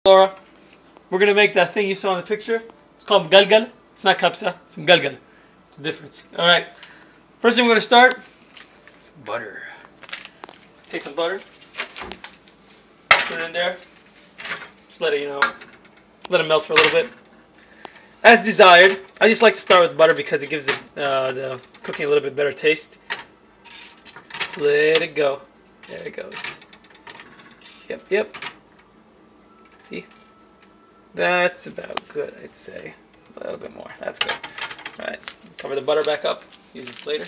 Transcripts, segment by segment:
Laura, we're gonna make that thing you saw in the picture. It's called megalgal. It's not kabsa. It's megalgal. There's a difference. All right. First thing we're gonna start. Butter. Take some butter. Put it in there. Just let it, let it melt for a little bit. As desired. I just like to start with butter because it gives the cooking a little bit better taste. Just let it go. There it goes. Yep. See? That's about good, I'd say. A little bit more. That's good. Alright. Cover the butter back up. Use it later.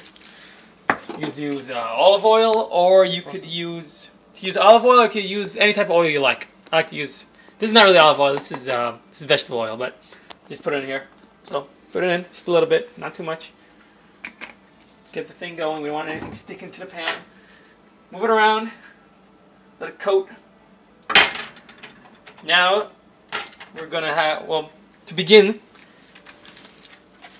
Use olive oil, or you could use olive oil, or you could use any type of oil you like. I like to use, this is not really olive oil, this is vegetable oil, but just put it in here. So put it in just a little bit, not too much. Just get the thing going. We don't want anything sticking to the pan. Move it around. Let it coat. Now we're gonna have, well, to begin,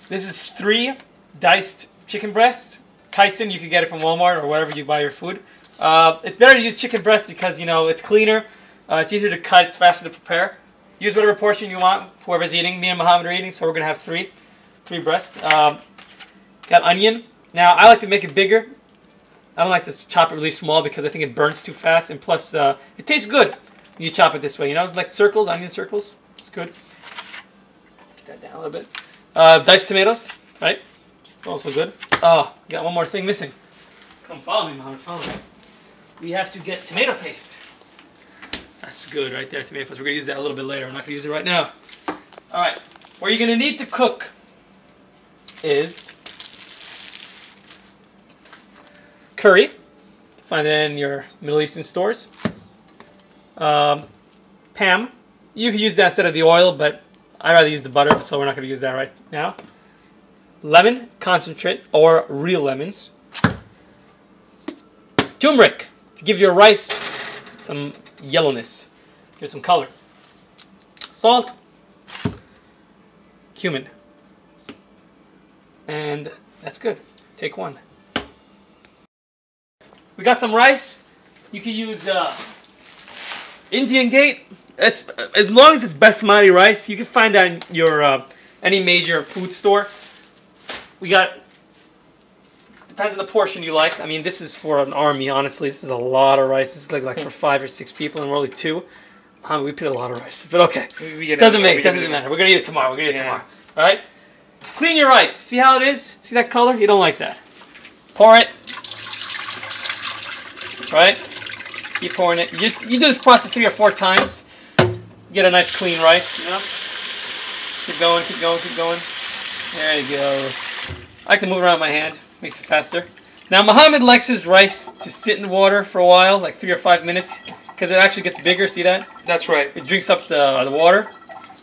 this is 3 diced chicken breasts. Tyson, you can get it from Walmart or wherever you buy your food. It's better to use chicken breast because, it's cleaner, it's easier to cut, it's faster to prepare. Use whatever portion you want, whoever's eating. Me and Muhammad are eating, so we're going to have 3 breasts. Got onion. Now, I like to make it bigger. I don't like to chop it really small because I think it burns too fast, and plus, it tastes good when you chop it this way. Like circles, onion circles. It's good. Get that down a little bit. Diced tomatoes, right? Also good. Oh, got one more thing missing. Come follow me, Muhammad. Follow me. We have to get tomato paste. That's good right there, tomato paste. We're going to use that a little bit later. I'm not going to use it right now. Alright. What you're going to need to cook is curry. Find it in your Middle Eastern stores. Pam. You can use that instead of the oil, but I'd rather use the butter, so we're not going to use that right now. Lemon concentrate, or real lemons. Turmeric, to give your rice some yellowness, give some color. Salt. Cumin. And that's good. Take 1. We got some rice. You can use Indian Gate. It's, as long as it's basmati rice, you can find that in your any major food store. We got, depends on the portion you like. I mean, this is for an army, honestly. This is a lot of rice. This is like for 5 or 6 people, and we're only 2. We put a lot of rice. But okay. Doesn't matter. We're going to eat it tomorrow. All right? Clean your rice. See how it is? See that color? You don't like that. Pour it. Right? Keep pouring it. You do this process 3 or 4 times. You get a nice clean rice, Keep going. There you go. I like to move around my hand. Makes it faster. Now, Muhammad likes his rice to sit in the water for a while, like 3 or 5 minutes, because it actually gets bigger. See that? That's right. It drinks up the water.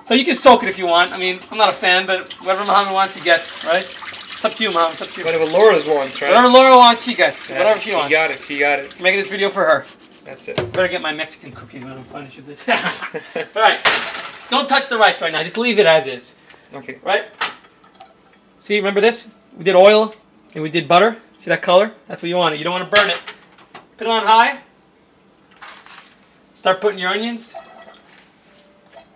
So you can soak it if you want. I mean, I'm not a fan, but whatever Muhammad wants, he gets, right? It's up to you, Muhammad. It's up to you. Whatever Laura wants, right? Whatever Laura wants, she gets. Yeah, whatever she wants. She got it. I'm making this video for her. That's it. Better get my Mexican cookies when I'm finished with this. Alright. Don't touch the rice right now. Just leave it as is. Okay. Right? See, remember this? We did oil and we did butter. See that color? That's what you want. You don't want to burn it. Put it on high. Start putting your onions.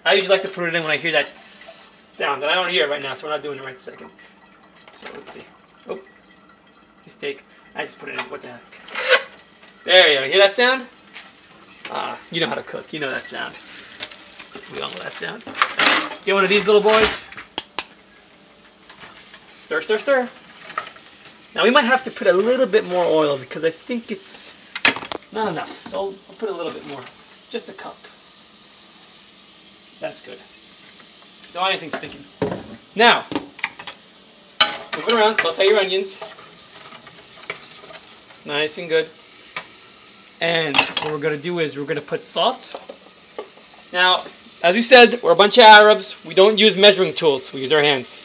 I usually like to put it in when I hear that sound. And I don't hear it right now, so we're not doing it right this second. So let's see. Oh. Mistake. I just put it in. What the heck? There you go. Hear that sound? You know how to cook. You know that sound. We all know that sound. Get one of these little boys. Stir, stir, stir. Now we might have to put a little bit more oil because I think it's not enough. So I'll put a little bit more. Just a cup. That's good. Don't want anything sticking. Now, move it around. Saute your onions. Nice and good. And what we're going to do is we're going to put salt. Now, as we said, we're a bunch of Arabs. We don't use measuring tools. We use our hands.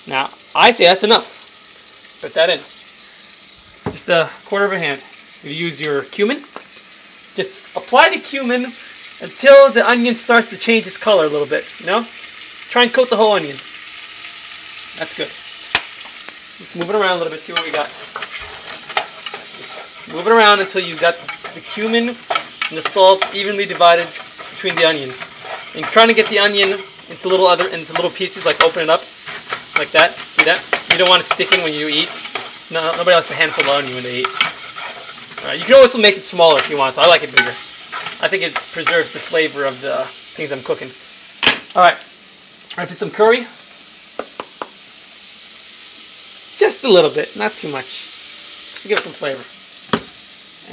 Now, I say that's enough. Put that in. Just a 1/4 of a hand. You use your cumin. Just apply the cumin until the onion starts to change its color a little bit. Try and coat the whole onion. That's good. Let's move it around a little bit, see what we got. Just move it around until you got the cumin and the salt evenly divided between the onion. And trying to get the onion into little pieces, like open it up, like that. See that? You don't want it sticking when you eat. Nobody likes a handful of onion when they eat. All right, you can also make it smaller if you want. So I like it bigger. I think it preserves the flavor of the things I'm cooking. All right, I put some curry. Just a little bit, not too much. Just to give it some flavor.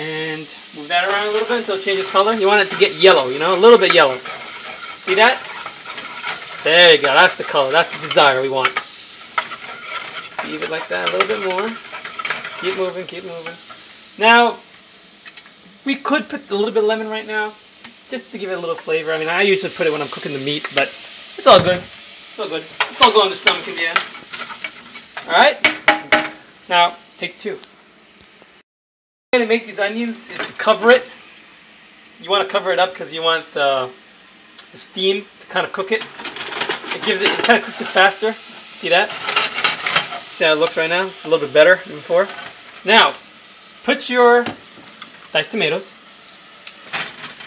And move that around a little bit until it changes color. You want it to get yellow, you know, a little bit yellow. See that? There you go. That's the color. That's the desire we want. Leave it like that a little bit more. Keep moving, keep moving. Now, we could put a little bit of lemon right now, just to give it a little flavor. I mean, I usually put it when I'm cooking the meat, but it's all good. It's all good. It's all going on the stomach in the end. All right. Now, take two. The way to make these onions is to cover it. You want to cover it up because you want the steam to kind of cook it. It kind of cooks it faster. See that? See how it looks right now? It's a little bit better than before. Now, put your diced tomatoes.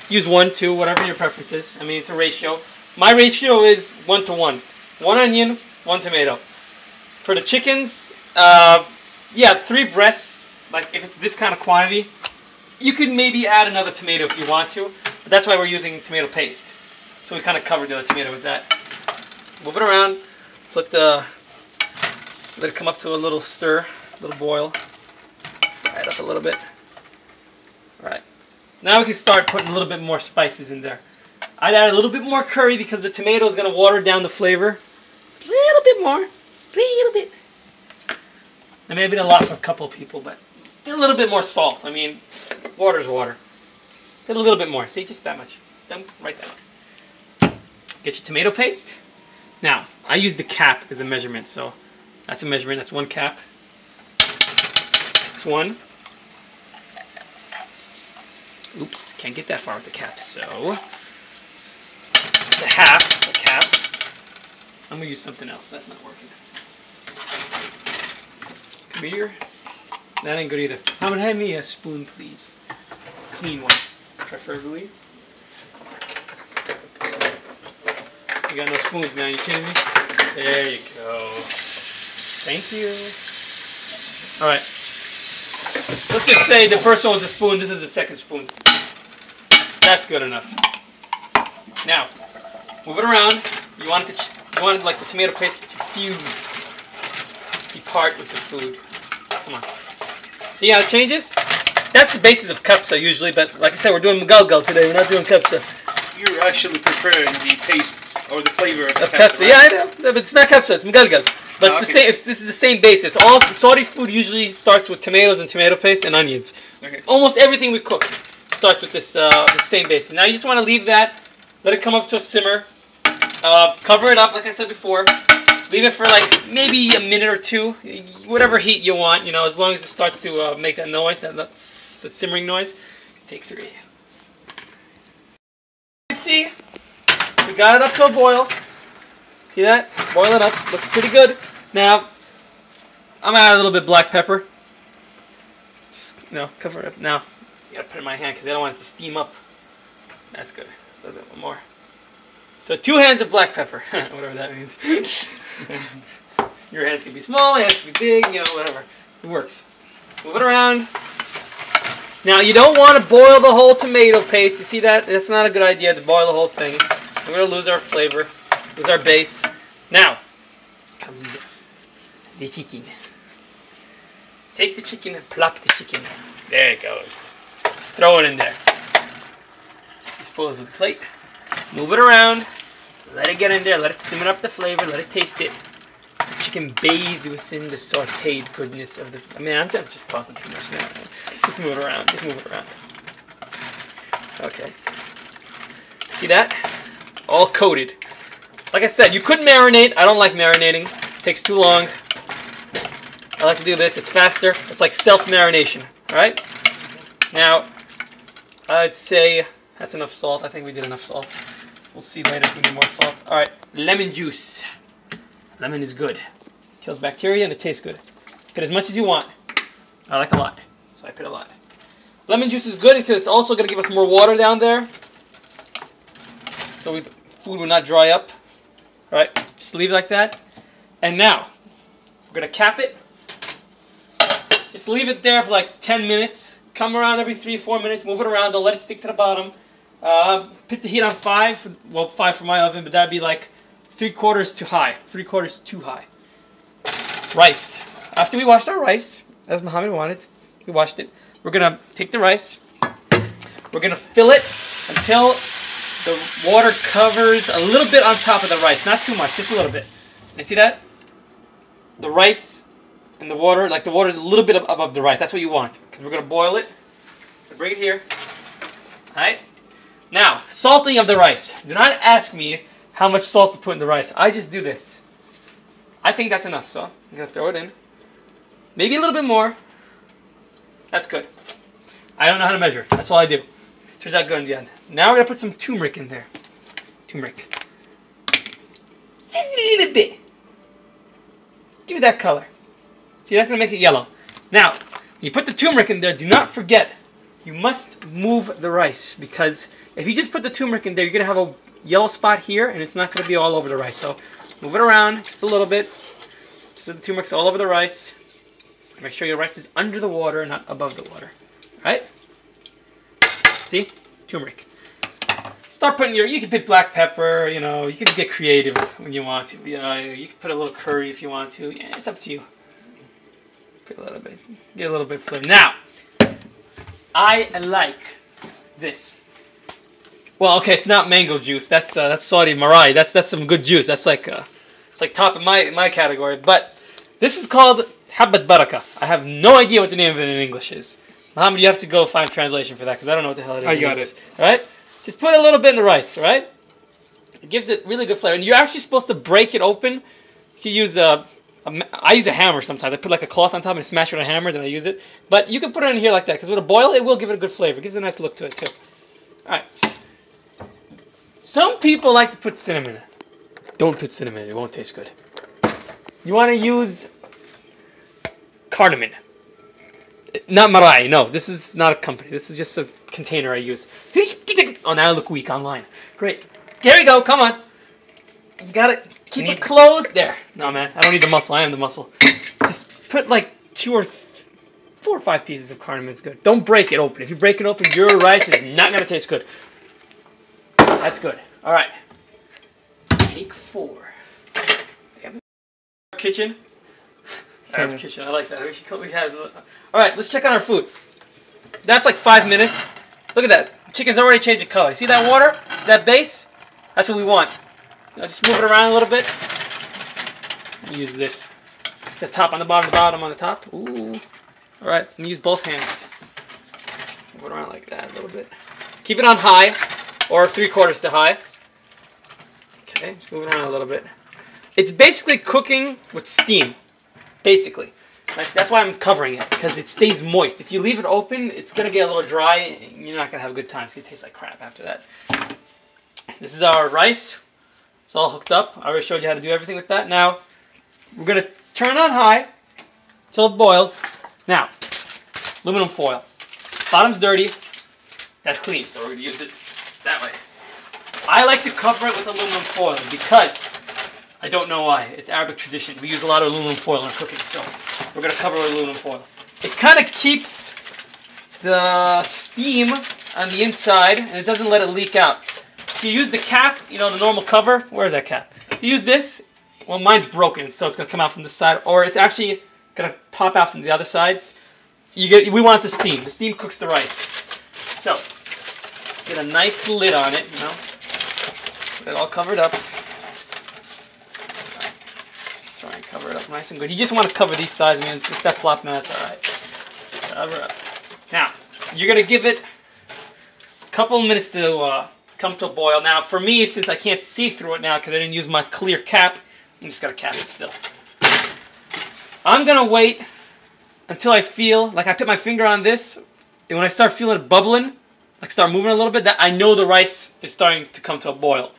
Use 1, 2, whatever your preference is. I mean, it's a ratio. My ratio is 1 to 1. 1 onion, 1 tomato. For the chickens, yeah, 3 breasts. Like if it's this kind of quantity, you could maybe add another tomato if you want to. But that's why we're using tomato paste. So we kind of covered the other tomato with that. Move it around. Let it come up to a little stir, a little boil. Fry it up a little bit. All right. Now we can start putting a little bit more spices in there. I'd add a little bit more curry because the tomato is going to water down the flavor. A little bit more. A little bit. That may have been a lot for a couple of people, but a little bit more salt. I mean, water's water. Get a little bit more. See, just that much. Right there. Get your tomato paste. Now, I use the cap as a measurement, so that's a measurement. That's 1 cap. That's 1. Oops, can't get that far with the cap, so that's a half a cap. I'm going to use something else. That's not working. Come here. That ain't good either. How about hand me a spoon, please? Clean one, preferably. You got no spoons, man. You kidding me? There you go. Thank you. All right. Let's just say the first one was a spoon. This is the second spoon. That's good enough. Now, move it around. You want like the tomato paste to fuse, be part with the food. Come on. See how it changes? That's the basis of kabsa usually, but like I said, we're doing megalgal today. We're not doing kabsa. You're actually preparing the taste or the flavor of kabsa. Right? Yeah, I know. No, but it's not kabsa. It's megalgal. But it's the same. This is the same basis. All Saudi food usually starts with tomatoes and tomato paste and onions. Okay. Almost everything we cook starts with this the same basis. Now you just want to leave that. Let it come up to a simmer. Cover it up, like I said before. Leave it for like maybe a minute or 2, whatever heat you want. You know, as long as it starts to make that noise, that simmering noise. Take 3. See, we got it up to a boil. See that? Boil it up. Looks pretty good. Now, I'm gonna add a little bit of black pepper. Just, cover it up. Now, you gotta put it in my hand because I don't want it to steam up. That's good. A little bit more. So 2 hands of black pepper, whatever that means. Your hands can be small, my hands can be big, whatever. It works. Move it around. Now you don't want to boil the whole tomato paste. You see that? That's not a good idea to boil the whole thing. We're going to lose our flavor, lose our base. Now comes the chicken. Take the chicken and plop the chicken. There it goes. Just throw it in there. Dispose of the plate. Move it around, let it get in there, let it simmer up the flavor, let it taste it. The chicken bathed within the sauteed goodness of the... I mean, I'm just talking too much now. Just move it around, just move it around. Okay. See that? All coated. Like I said, you could marinate. I don't like marinating. It takes too long. I like to do this. It's faster. It's like self-marination. Alright? Now, I'd say that's enough salt. I think we did enough salt. We'll see later if we need more salt. Alright, lemon juice. Lemon is good. Kills bacteria and it tastes good. Get as much as you want. I like a lot, so I put a lot. Lemon juice is good because it's also going to give us more water down there. So we food will not dry up. All right, just leave it like that. And now, we're gonna cap it. Just leave it there for like 10 minutes. Come around every 3-4 minutes, move it around, don't let it stick to the bottom. Put the heat on 5, well 5 for my oven, but that'd be like 3/4 too high. 3/4 too high. Rice. After we washed our rice, as Muhammad wanted, we washed it. We're gonna take the rice. We're gonna fill it until the water covers a little bit on top of the rice. Not too much, just a little bit. You see that? The rice and the water, like the water is a little bit above the rice. That's what you want, because we're gonna boil it. Bring it here. All right. Now, salting of the rice. Do not ask me how much salt to put in the rice. I just do this. I think that's enough, so I'm gonna throw it in. Maybe a little bit more. That's good. I don't know how to measure. That's all I do. Turns out good in the end. Now we're gonna put some turmeric in there. Turmeric. Just a little bit. Give it that color. See, that's gonna make it yellow. Now, you put the turmeric in there. Do not forget, you must move the rice, because if you just put the turmeric in there, you're gonna have a yellow spot here, and it's not gonna be all over the rice. So move it around just a little bit, so the turmeric's all over the rice. Make sure your rice is under the water, not above the water. All right? See? Turmeric. Start putting you can put black pepper, you know, you can get creative when you want to. You can put a little curry if you want to. Yeah, it's up to you. Put a little bit, get a little bit of flavor. Now, I like this. Well, okay, it's not mango juice. That's Saudi Marai. That's some good juice. That's like it's like top of my category. But this is called Habbat Baraka. I have no idea what the name of it in English is. Muhammad, you have to go find a translation for that, because I don't know what the hell it is. I got it. All right? Just put a little bit in the rice, all right? It gives it really good flavor. And you're actually supposed to break it open. You can use I use a hammer sometimes. I put like a cloth on top and smash it with a hammer, then I use it. But you can put it in here like that, because with a boil, it will give it a good flavor. It gives a nice look to it, too. All right. Some people like to put cinnamon in it. Don't put cinnamon in it. It won't taste good. You want to use cardamom. Not Marai. No, this is not a company. This is just a container I use. Oh, now I look weak online. Great. Here we go. Come on. You got to keep it closed. There. No, man. I don't need the muscle. I am the muscle. Just put like 4 or 5 pieces of cardamom. Is good. Don't break it open. If you break it open, your rice is not going to taste good. That's good. All right. Take 4. Damn. Kitchen. Arab kitchen. I like that. We had. All right. Let's check on our food. That's like 5 minutes. Look at that. The chicken's already changed the color. See that water? See that base? That's what we want. You know, just move it around a little bit. Use this. The top on the bottom on the top. Ooh. All right. And use both hands. Move it around like that a little bit. Keep it on high, or 3/4 to high. Okay. Just move it around a little bit. It's basically cooking with steam. Basically. Like, that's why I'm covering it, because it stays moist. If you leave it open, it's going to get a little dry, and you're not going to have a good time. It's going to taste like crap after that. This is our rice. It's all hooked up. I already showed you how to do everything with that. Now, we're going to turn on high until it boils. Now, aluminum foil. Bottom's dirty. That's clean, so we're going to use it that way. I like to cover it with aluminum foil because I don't know why. It's Arabic tradition. We use a lot of aluminum foil in our cooking, so we're going to cover it with aluminum foil. It kind of keeps the steam on the inside, and it doesn't let it leak out. If you use the cap, you know, the normal cover, where's that cap? If you use this, well, mine's broken, so it's going to come out from this side, or it's actually going to pop out from the other sides. We want the steam. The steam cooks the rice. So, get a nice lid on it, you know. Get it all covered up. Just try and cover it up nice and good. You just want to cover these sides. I mean, it's that flop now, that's alright. Just cover up. Now, you're going to give it a couple minutes to come to a boil. Now, for me, since I can't see through it now because I didn't use my clear cap, I'm just going to cap it still. I'm going to wait until I feel, like I put my finger on this, and when I start feeling it bubbling, like start moving a little bit, that I know the rice is starting to come to a boil.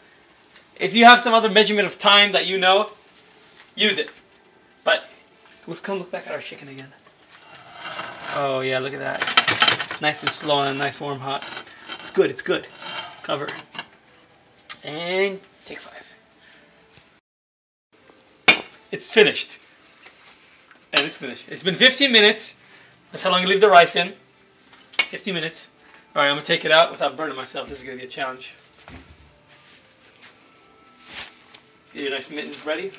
If you have some other measurement of time that you know, use it. But let's come look back at our chicken again. Oh yeah, look at that. Nice and slow and nice warm hot. It's good, it's good. Cover. And Take 5. It's finished. And it's finished. It's been 15 minutes. That's how long you leave the rice in. 15 minutes. Alright, I'm going to take it out without burning myself. This is going to be a challenge. Get your nice mittens ready.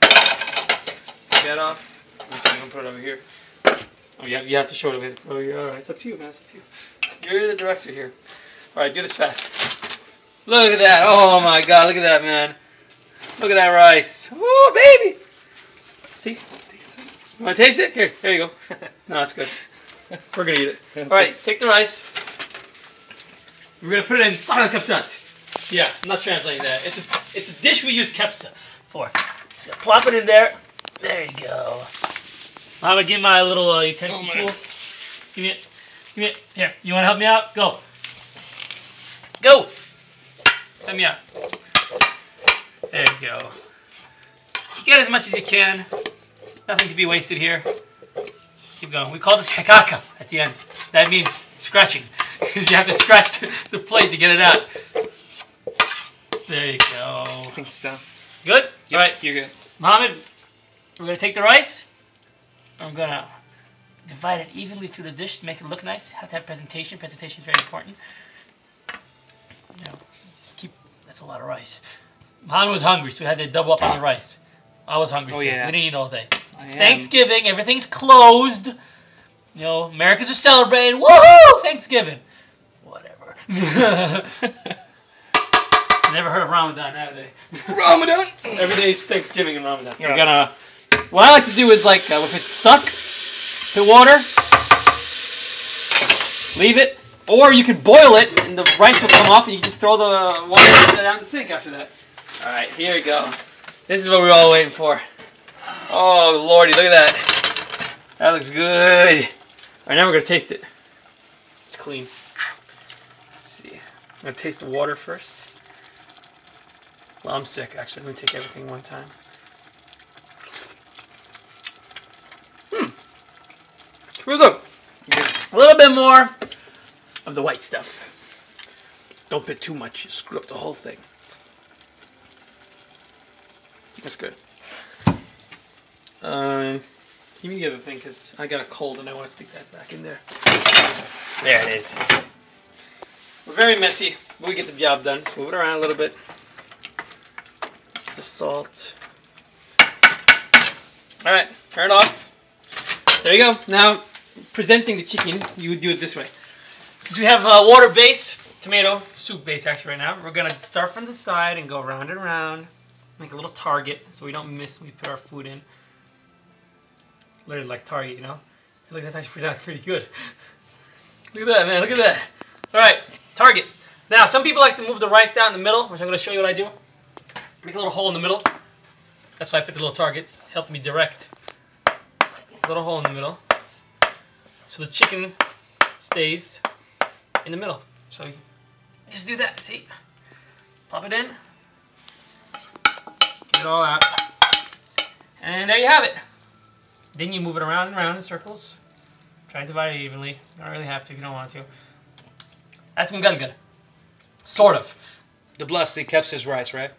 Take that off. I'm going to put it over here. Oh, you have to show it over here. Alright, it's up to you, man. It's up to you. You're the director here. Alright, do this fast. Look at that. Oh my god, look at that, man. Look at that rice. Oh, baby. See? You want to taste it? Here you go. No, it's good. We're going to eat it. Alright, take the rice. We're going to put it in salad kabsa. Yeah, I'm not translating that. It's a dish we use kabsa for. So plop it in there. There you go. I'm going to give my little utensil tool. Give me it. Give me it. Here, you want to help me out? Go. Go. Help me out. There you go. Get as much as you can. Nothing to be wasted here. Keep going. We call this hekaka at the end. That means scratching. Because you have to scratch the plate to get it out. There you go. I think it's done. Good? Yep, alright. You're good. Mohammed, we're going to take the rice. I'm going to divide it evenly through the dish to make it look nice. Have to have presentation. Presentation is very important. You know, just keep... That's a lot of rice. Mohammed was hungry, so we had to double up on the rice. I was hungry too. Yeah. We didn't eat all day. It's Thanksgiving. Everything's closed. You know, Americans are celebrating. Woohoo! Thanksgiving. Whatever. Never heard of Ramadan, have they? Ramadan? Every day is Thanksgiving in Ramadan. Yeah. You're gonna... What I like to do is, like, if it's stuck to water, leave it. Or you could boil it, and the rice will come off, and you can just throw the water down the sink after that. Alright, here we go. This is what we were all waiting for. Oh, lordy, look at that. That looks good. Alright, now we're going to taste it. It's clean. Let's see. I'm going to taste the water first. Well, I'm sick, actually. Let me take everything one time. It's real good. A little bit more of the white stuff. Don't put too much. You screw up the whole thing. That's good. Give me the other thing, because I got a cold and I want to stick that back in there. There it is. We're very messy, but we get the job done. Just move it around a little bit. Just salt. Alright, turn it off. There you go. Now, presenting the chicken, you would do it this way. Since we have water base, tomato, soup base actually right now, we're going to start from the side and go round and round. Make a little target so we don't miss when we put our food in. Literally like target, you know? Look, that's actually pretty good. Look at that, man. Look at that. Alright, target. Now, some people like to move the rice down in the middle, which I'm going to show you what I do. Make a little hole in the middle. That's why I put the little target. Help me direct. A little hole in the middle. So the chicken stays in the middle. So you just do that, see? Pop it in. Get it all out. And there you have it. Then you move it around and around in circles. Try to divide it evenly. You don't really have to if you don't want to. That's megalgal. Sort of. The Kabsa's rice, right?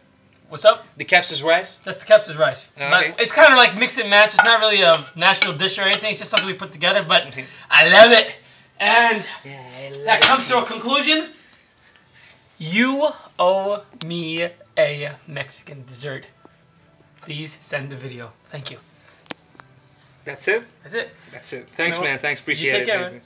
What's up? The Kabsa's rice? That's the Kabsa's rice. Okay. But it's kind of like mix and match. It's not really a national dish or anything. It's just something we put together, but I love it. And that comes to a conclusion. You owe me a Mexican dessert. Please send the video. Thank you. That's it? That's it. That's it. Thanks, man. Thanks. Appreciate it. Take care, man.